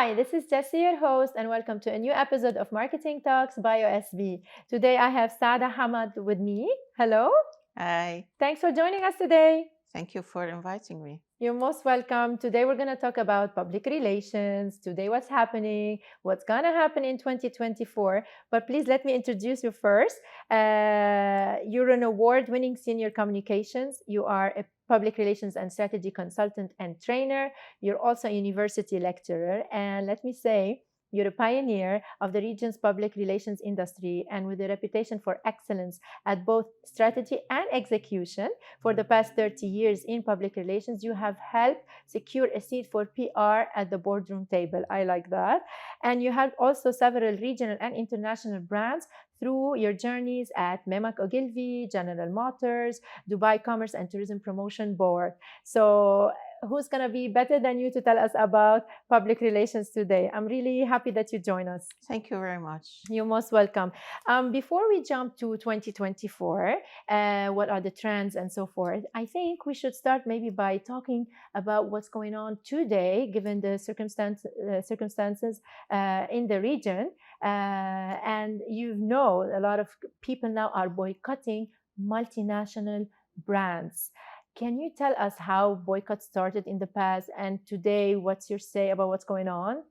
Hi, this is Jessie, your host, and welcome to a new episode of Marketing Talks by OSB. Today I have Saada Hammad with me. Hello. Hi, Thanks for joining us today. thank you for inviting me. You're most welcome. Today we're going to talk about public relations, today what's happening, what's going to happen in 2024. But please let me introduce you first. You're an award-winning senior communications. You are a public relations and strategy consultant and trainer. You're also a university lecturer. And let me say, you're a pioneer of the region's public relations industry and with a reputation for excellence at both strategy and execution. For the past 30 years in public relations, you have helped secure a seat for PR at the boardroom table. I like that. And you have also several regional and international brands through your journeys at Memak Ogilvy, General Motors, Dubai Commerce and Tourism Promotion Board. So who's going to be better than you to tell us about public relations today? I'm really happy that you join us. Thank you very much. You're most welcome. Before we jump to 2024, what are the trends and so forth, I think we should start maybe by talking about what's going on today, given the circumstances in the region. And a lot of people now are boycotting multinational brands. Can you tell us how boycott started in the past and today, what's your say about what's going on?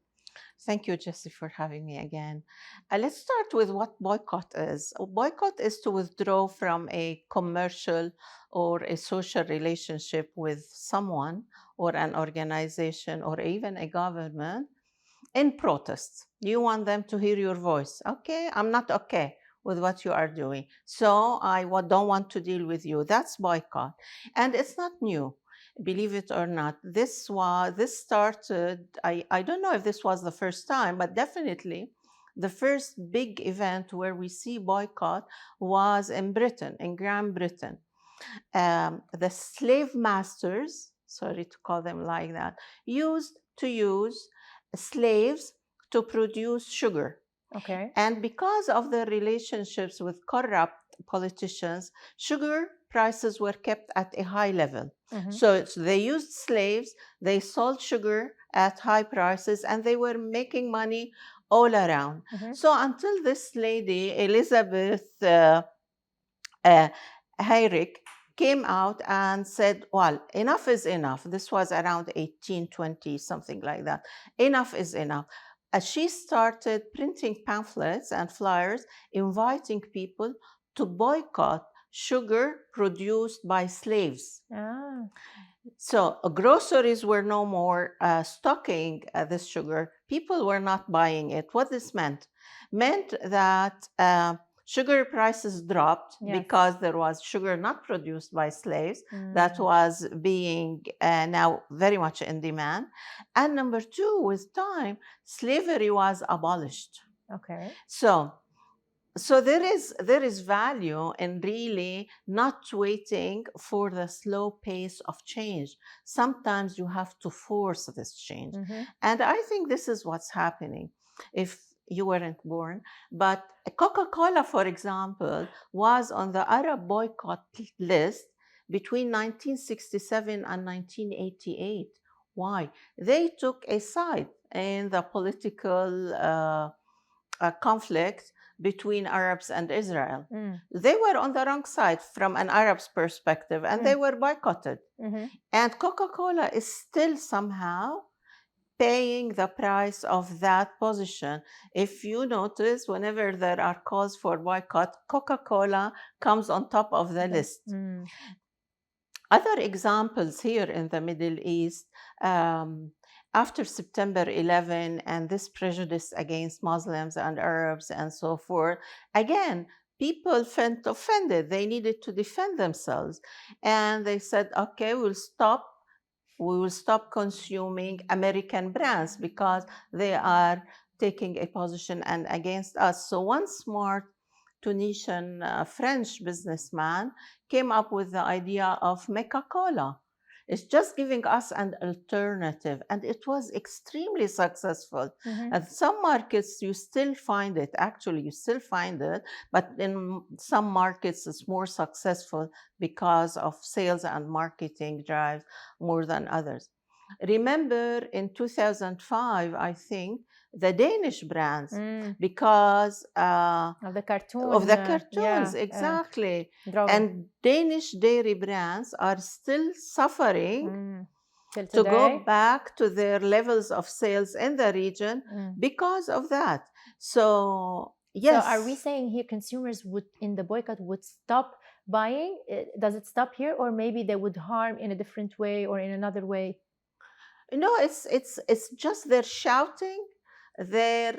Thank you, Jessie, for having me again. Let's start with what boycott is. Boycott is to withdraw from a commercial or a social relationship with someone or an organization or even a government in protest. You want them to hear your voice. Okay, I'm not okay with what you are doing, so don't want to deal with you. That's boycott, and it's not new. Believe it or not, this started. I don't know if this was the first time, but definitely the first big event where we see boycott was in Britain, in Great Britain. The slave masters, sorry to call them like that, used to use slaves to produce sugar. Okay. And because of their relationships with corrupt politicians, sugar prices were kept at a high level. So they used slaves, they sold sugar at high prices, and they were making money all around. So until this lady, Elizabeth Hayrick, came out and said, well, enough is enough. This was around 1820, something like that. Enough is enough. She started printing pamphlets and flyers inviting people to boycott sugar produced by slaves. So groceries were no more stocking this sugar. People were not buying it. What this meant that sugar prices dropped because there was sugar not produced by slaves that was being now very much in demand. And number two, with time, slavery was abolished. Okay. So there is value in really not waiting for the slow pace of change. Sometimes you have to force this change. And I think this is what's happening. If you weren't born, but Coca-Cola, for example, was on the Arab boycott list between 1967 and 1988. Why? They took a side in the political conflict between Arabs and Israel. They were on the wrong side from an Arab's perspective, and they were boycotted. And Coca-Cola is still somehow paying the price of that position. If you notice, whenever there are calls for boycott, Coca-Cola comes on top of the list. Other examples here in the Middle East, after September 11 and this prejudice against Muslims and Arabs and so forth, again, people felt offended. They needed to defend themselves. And they said, okay, we will stop consuming American brands because they are taking a position and against us. So one smart Tunisian French businessman came up with the idea of Coca-Cola. It's just giving us an alternative, and it was extremely successful. At some markets, you still find it. Actually, you still find it, but in some markets, it's more successful because of sales and marketing drives more than others. Remember in 2005, I think, the Danish brands, Mm. because Of the cartoon. of the cartoons, Yeah. exactly. Drawing. And Danish dairy brands are still suffering Till to go today. back to their levels of sales in the region because of that. So, yes. So are we saying here consumers would, in the boycott, would stop buying? Does it stop here, or maybe they would harm in a different way or in another way? No, it's just they're shouting their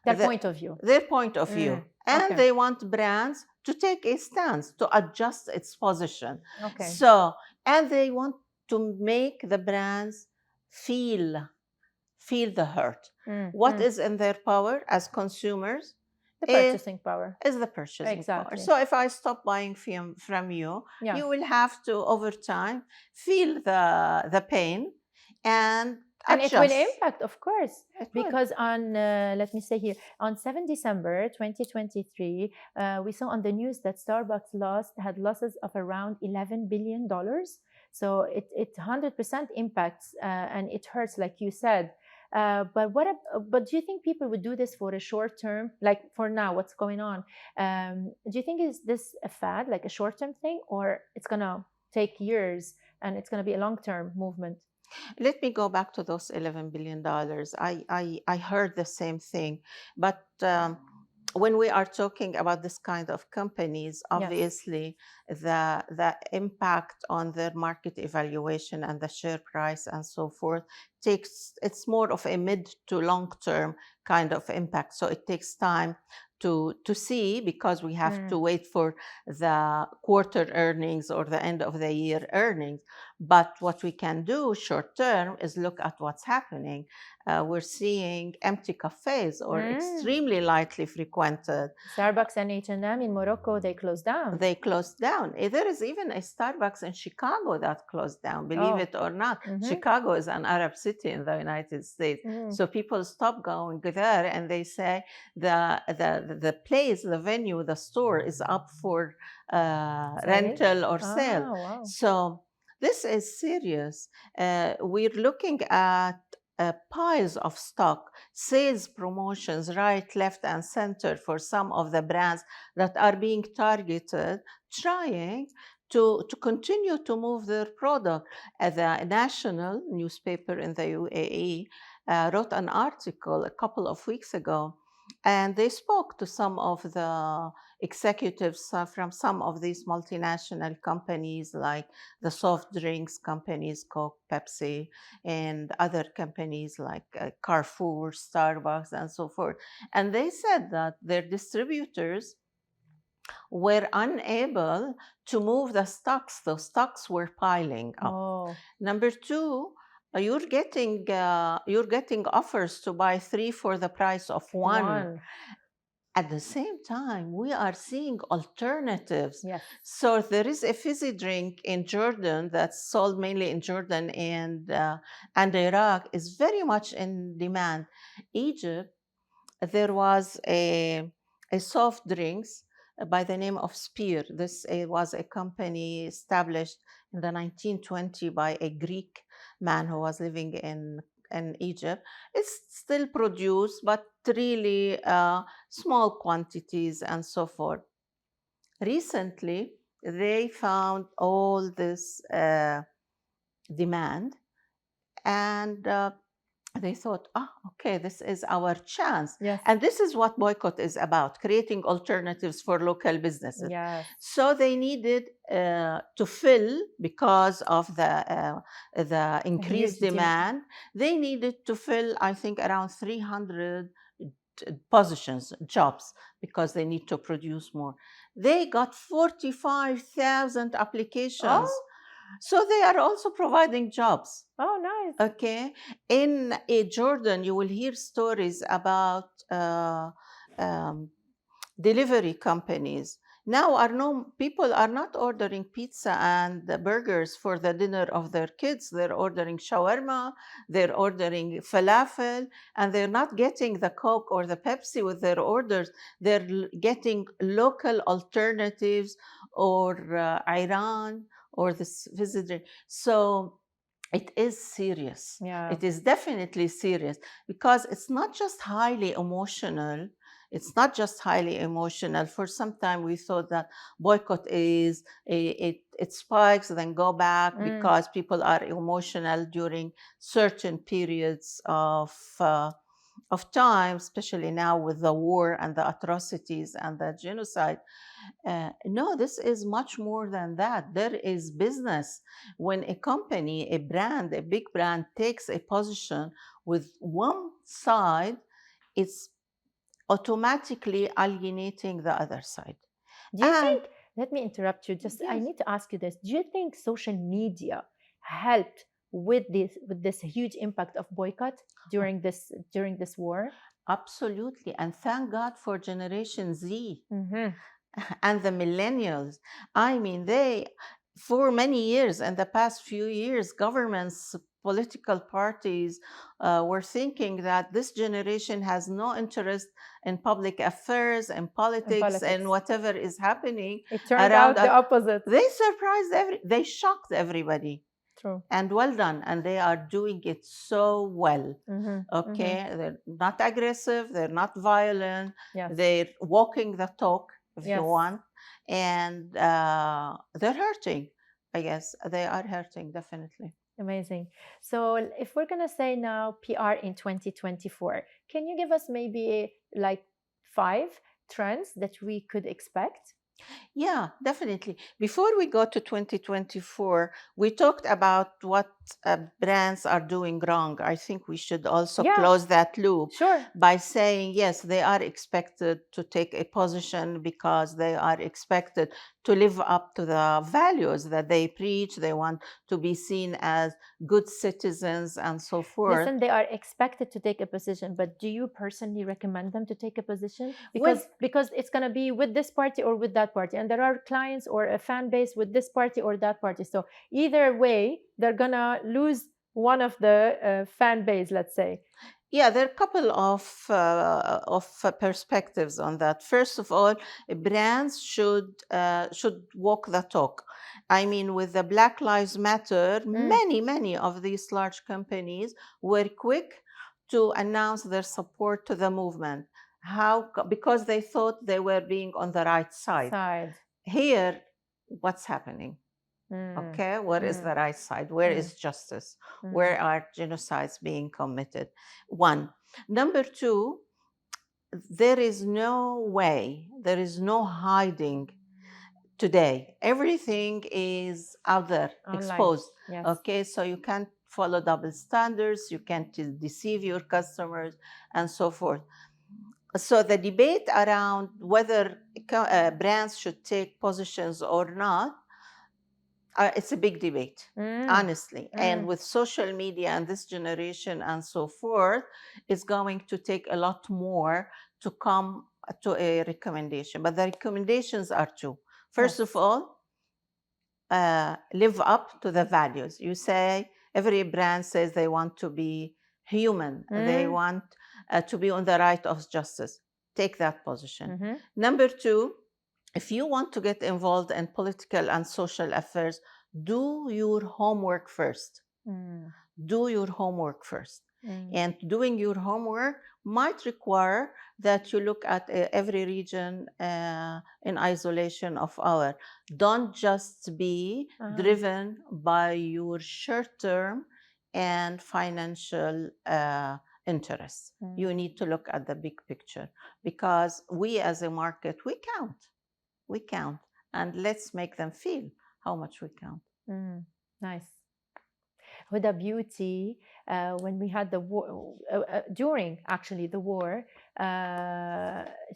point of view. their point of view, and Okay. they want brands to take a stance to adjust its position. Okay. So, and they want to make the brands feel the hurt. What is in their power as consumers? The purchasing power. Is the purchasing Exactly. power. So if I stop buying from you, Yeah. you will have to, over time, feel the pain and it will adjust. impact, of course, because on let me say here, on 7 December 2023, we saw on the news that Starbucks had losses of around $11 billion. So it 100% impacts and it hurts, like you said. But do you think people would do this for a short term, like for now, what's going on? Do you think is this a fad, like a short term thing, or it's gonna take years and it's gonna be a long term movement? Let me go back to those $11 billion. I heard the same thing, but when we are talking about this kind of companies, obviously the impact on their market evaluation and the share price and so forth it's more of a mid to long term kind of impact. So it takes time to see, because we have to wait for the quarter earnings or the end of the year earnings. But what we can do short term is look at what's happening. We're seeing empty cafes or extremely lightly frequented. Starbucks and H&M in Morocco, they closed down. They closed down. There is even a Starbucks in Chicago that closed down, believe it or not. Chicago is an Arab city in the United States. So people stop going there and they say the place, the venue, the store is up for rental or sale. Wow. So this is serious. We're looking at piles of stock, sales promotions right, left, and center for some of the brands that are being targeted, trying to continue to move their product. The national newspaper in the UAE wrote an article a couple of weeks ago, and they spoke to some of the executives from some of these multinational companies, like the soft drinks companies, Coke, Pepsi, and other companies like Carrefour, Starbucks, and so forth. And they said that their distributors were unable to move the stocks. The stocks were piling up. Number two, you're getting offers to buy 3 for the price of one. At the same time, we are seeing alternatives. So there is a fizzy drink in Jordan that's sold mainly in Jordan and Iraq, is very much in demand. Egypt, there was a soft drinks by the name of Spear. This was a company established in the 1920s by a Greek man who was living in Egypt. It's still produced, but really small quantities and so forth. Recently, they found all this demand, and they thought, okay, this is our chance. And this is what Boycott is about, creating alternatives for local businesses. So they needed to fill, because of the increased demand, they needed to fill, I think, around 300 positions, jobs, because they need to produce more. They got 45,000 applications. So they are also providing jobs. Nice. Okay. In Jordan, you will hear stories about delivery companies. Now people are not ordering pizza and burgers for the dinner of their kids. They're ordering shawarma, they're ordering falafel, and they're not getting the Coke or the Pepsi with their orders. They're getting local alternatives, or Iran, or this visitor. So It is serious. Yeah. It is definitely serious because it's not just highly emotional. It's not just highly emotional. For some time, we thought that boycott is it spikes then go back because people are emotional during certain periods of time, especially now with the war and the atrocities and the genocide. No, this is much more than that. There is business. When a company, a brand, a big brand takes a position with one side, it's automatically alienating the other side. Do you And think, let me interrupt you, just I yes, need to ask you this. Do you think social media helped with this huge impact of boycott during this war? absolutely. And thank God for Generation Z Mm-hmm. and the millennials. I mean, they, for many years, in the past few years, governments, political parties were thinking that this generation has no interest in public affairs and In politics and politics. whatever is happening It turned around out the us. opposite. They surprised they shocked everybody. True. And well done. And they are doing it so well. Mm-hmm. Okay, Mm-hmm. they're not aggressive, they're not violent, Yes. they're walking the talk, if you Yes. want, and they're hurting. I guess they are hurting, definitely. Amazing. So if we're gonna say now PR in 2024, can you give us maybe like 5 trends that we could expect? Yeah, definitely. Before we go to 2024, we talked about what brands are doing wrong. I think we should also Yeah, close that loop sure. by saying, yes, they are expected to take a position because they are expected to live up to the values that they preach. They want to be seen as good citizens and so forth. Listen, they are expected to take a position, but do you personally recommend them to take a position? Well, Because it's gonna be with this party or with that party, and there are clients or a fan base with this party or that party. So either way, they're gonna lose one of the fan base, let's say. yeah, there are a couple of perspectives on that. First of all, brands should walk the talk. I mean, with the Black Lives Matter, many of these large companies were quick to announce their support to the movement. Because they thought they were being on the right side. Here, what's happening? Okay, what is the right side? Where is justice? Where are genocides being committed? One. Number two, there is no way, there is no hiding today. Everything is out there, Online. exposed. Yes. Okay, so you can't follow double standards, you can't deceive your customers, and so forth. So the debate around whether brands should take positions or not, it's a big debate, honestly. And with social media and this generation and so forth, it's going to take a lot more to come to a recommendation. But the recommendations are two. First of all, live up to the values. You say, every brand says they want to be human, they want to be on the right of justice. Take that position. Number two, if you want to get involved in political and social affairs, do your homework first. Do your homework first. And doing your homework might require that you look at every region in isolation of our. Don't just be driven by your short-term and financial interests. You need to look at the big picture because we as a market, we count. We count. And let's make them feel how much we count. Nice. Huda Beauty, when we had the war, during actually the war,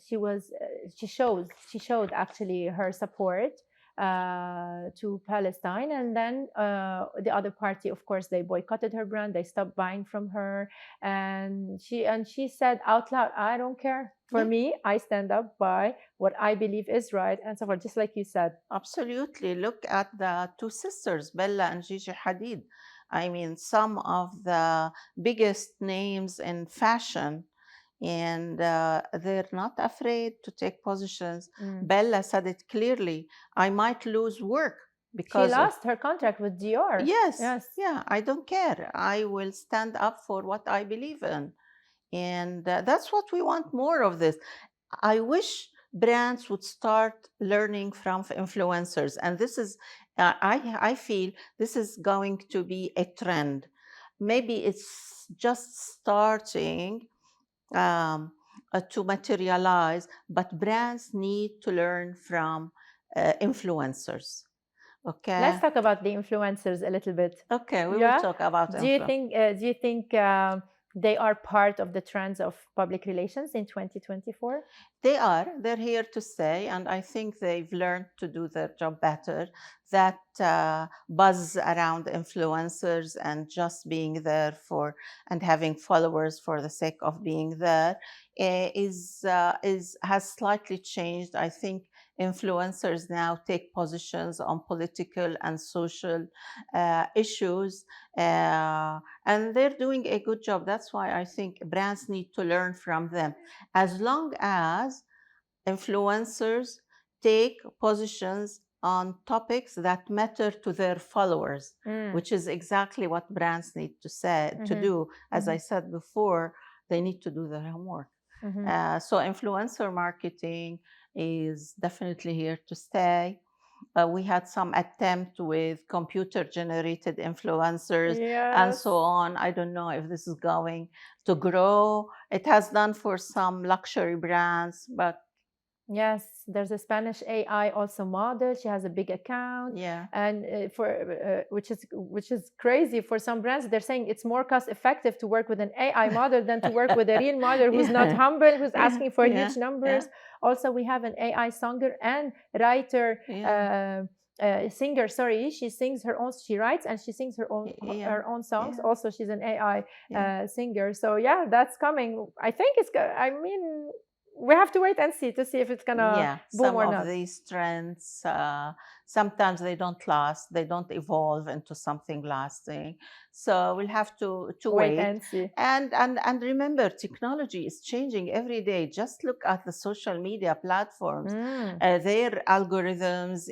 she showed actually her support to Palestine, and then the other party, of course, they boycotted her brand. They stopped buying from her, and she said out loud, "I don't care. For me, I stand up by what I believe is right," and so forth. Just like you said. Absolutely. Look at the two sisters, Bella and Gigi Hadid. I mean, some of the biggest names in fashion, and they're not afraid to take positions. Bella said it clearly, I might lose work, She because of lost her contract with Dior. yes, Yes. yeah, I don't care. I will stand up for what I believe in. And that's what we want more of this. I wish brands would start learning from influencers. And this is, I feel this is going to be a trend. Maybe it's just starting to materialize, but brands need to learn from influencers. Let's Okay. talk about the influencers a little bit. Okay, we will Yeah. talk about Do you influence. think? Do you think they are part of the trends of public relations in 2024? They're here to stay, and I think they've learned to do their job better. That buzz around influencers and just being there for and having followers for the sake of being there is has slightly changed. I think influencers now take positions on political and social issues, and they're doing a good job. That's why I think brands need to learn from them. As long as influencers take positions on topics that matter to their followers, which is exactly what brands need to do. As I said before, they need to do their homework. So influencer marketing is definitely here to stay. We had some attempt with computer generated influencers and Yes. so on. I don't know if this is going to grow. It has done for some luxury brands, but Yes, there's a Spanish AI also model. She has a big account, yeah. and which is crazy for some brands. They're saying it's more cost effective to work with an AI model than to work with a real model who's not Yeah. humble, who's Yeah. asking for Yeah. huge numbers. Also, we have an AI singer and writer. Yeah. Singer, sorry, she sings her own. She writes and she sings her own Yeah. her own songs. Yeah. Also, she's an AI Yeah. singer. So yeah, that's coming. I think it's. I mean, we have to wait and see to see if it's gonna Yeah, boom some or of not. these trends, sometimes they don't last, they don't evolve into something lasting. So we'll have to Wait wait. and see. And remember, technology is changing every day. Just look at the social media platforms, their algorithms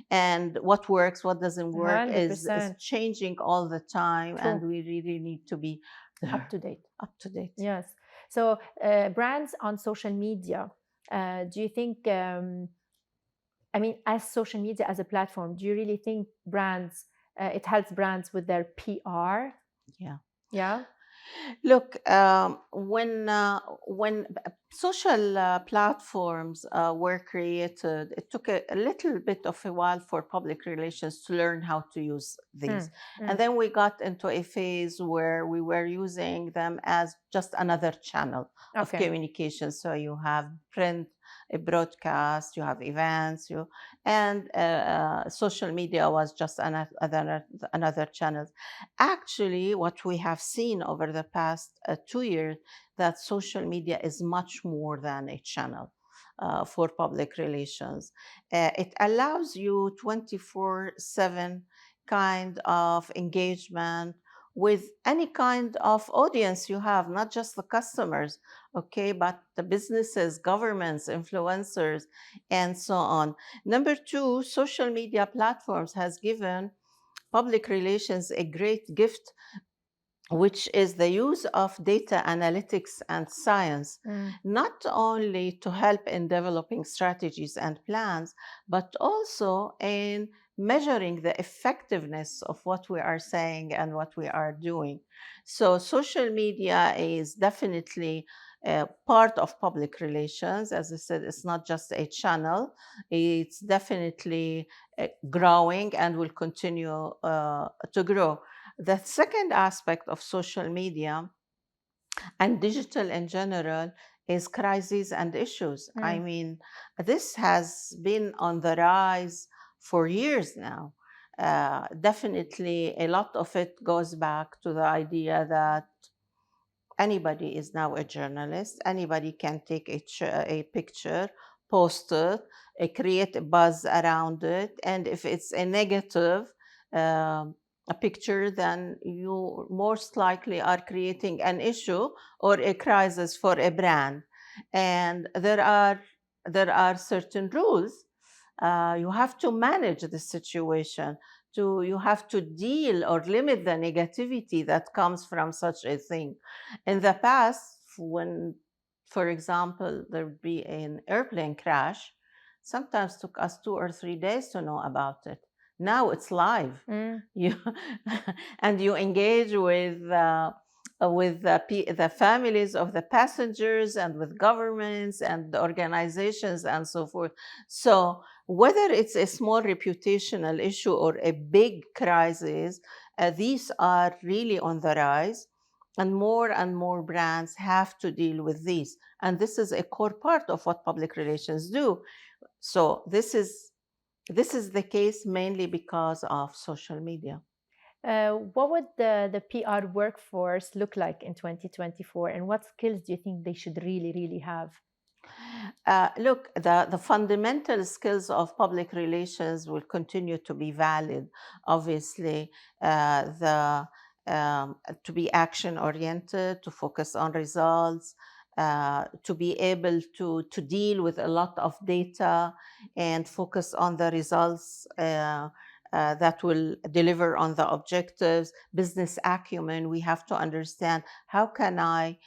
and what works, what doesn't work is 100% changing all the time, true. and we really need to be Up to date. up to date. Yes. So brands on social media. Do you think? I mean, as social media as a platform, do you really think brands? It helps brands with their PR. Yeah. Yeah. Look, when social platforms were created, it took a little bit of a while for public relations to learn how to use these. And then we got into a phase where we were using them as just another channel of communication. So you have print, a broadcast, you have events, and social media was just another channel. Actually, what we have seen over the past 2 years, that social media is much more than a channel for public relations. It allows you 24/7 kind of engagement with any kind of audience you have, not just the customers, okay, but the businesses, governments, influencers, and so on. Number two, social media platforms has given public relations a great gift, which is the use of data analytics and science, not only to help in developing strategies and plans, but also in measuring the effectiveness of what we are saying and what we are doing. So, social media is definitely part of public relations. As I said, it's not just a channel, it's definitely growing and will continue to grow. The second aspect of social media and digital in general is crises and issues. I mean, this has been on the rise for years now. Definitely, a lot of it goes back to the idea that anybody is now a journalist, anybody can take a picture, post it, create a buzz around it, and if it's a negative, um, a picture, then you most likely are creating an issue or a crisis for a brand. And there are certain rules You have to manage the situation. You have to deal or limit the negativity that comes from such a thing. In the past, when, for example, there would be an airplane crash, sometimes took us 2 or 3 days to know about it. Now it's live. Mm. You and you engage with the families of the passengers and with governments and organizations and so forth. So whether it's a small reputational issue or a big crisis, these are really on the rise. And more brands have to deal with these. And this is a core part of what public relations do. So this is the case mainly because of social media. What would the PR workforce look like in 2024, and what skills do you think they should really, really have? Look, the fundamental skills of public relations will continue to be valid. Obviously, the to be action oriented, to focus on results, to be able to deal with a lot of data and focus on the results. That will deliver on the objectives. Business acumen, we have to understand how can I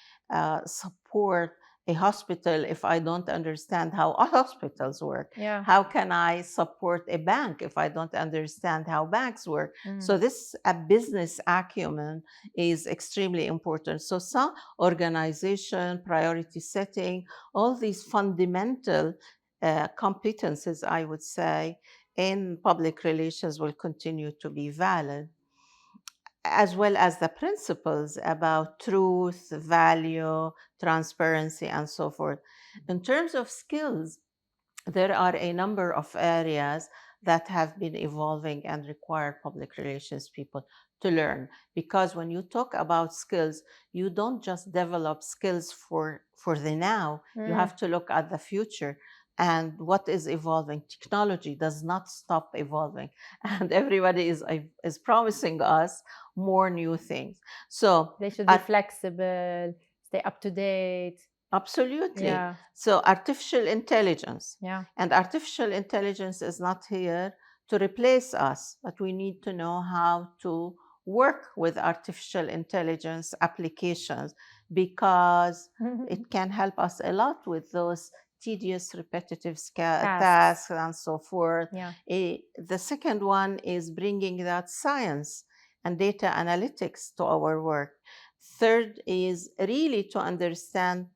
support a hospital if I don't understand how hospitals work? Yeah. How can I support a bank if I don't understand how banks work? So this a business acumen is extremely important. So some organization, priority setting, all these fundamental competences, I would say, in public relations will continue to be valid, as well as the principles about truth, value, transparency, and so forth. In terms of skills, there are a number of areas that have been evolving and require public relations people to learn. Because when you talk about skills, you don't just develop skills for the now, you have to look at the future and what is evolving. Technology does not stop evolving, and everybody is promising us more new things. So They should be flexible, stay up to date. absolutely. Yeah. So artificial intelligence. Yeah. And artificial intelligence is not here to replace us, but we need to know how to work with artificial intelligence applications because it can help us a lot with those tedious, repetitive tasks and so forth. Yeah. The second one is bringing that science and data analytics to our work. Third is really to understand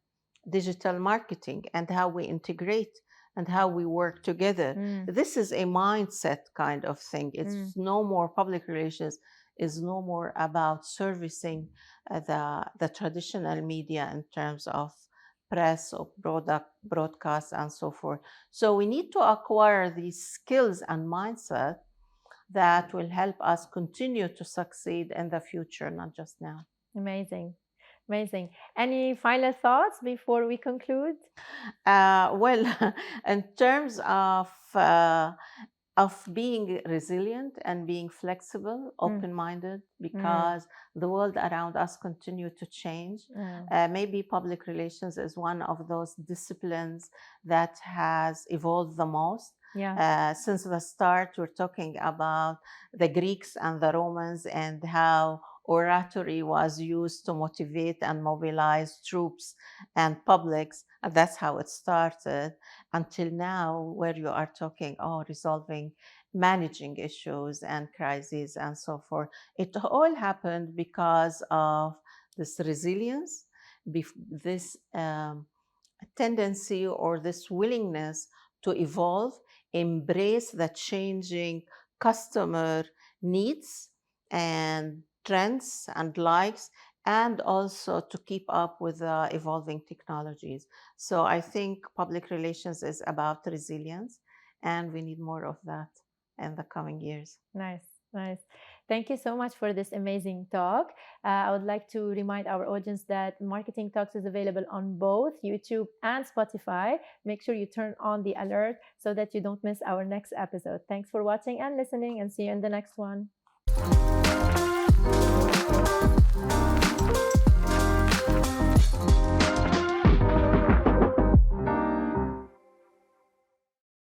digital marketing and how we integrate and how we work together. This is a mindset kind of thing. It's no more public relations is no more about servicing the traditional media in terms of press or product broadcast and so forth. So we need to acquire these skills and mindset that will help us continue to succeed in the future, not just now. Amazing. Amazing. Any final thoughts before we conclude? Well, in terms of being resilient and being flexible, open-minded, because the world around us continue to change. Maybe public relations is one of those disciplines that has evolved the most. Yeah. Since the start, we're talking about the Greeks and the Romans and how oratory was used to motivate and mobilize troops and publics. And that's how it started until now, where you are talking, resolving, managing issues and crises and so forth. It all happened because of this resilience, this tendency or this willingness to evolve, embrace the changing customer needs and trends and likes, and also to keep up with the evolving technologies. So I think public relations is about resilience, and we need more of that in the coming years. Nice, nice. Thank you so much for this amazing talk. I would like to remind our audience that Marketing Talks is available on both YouTube and Spotify. Make sure you turn on the alert so that you don't miss our next episode. Thanks for watching and listening, and see you in the next one.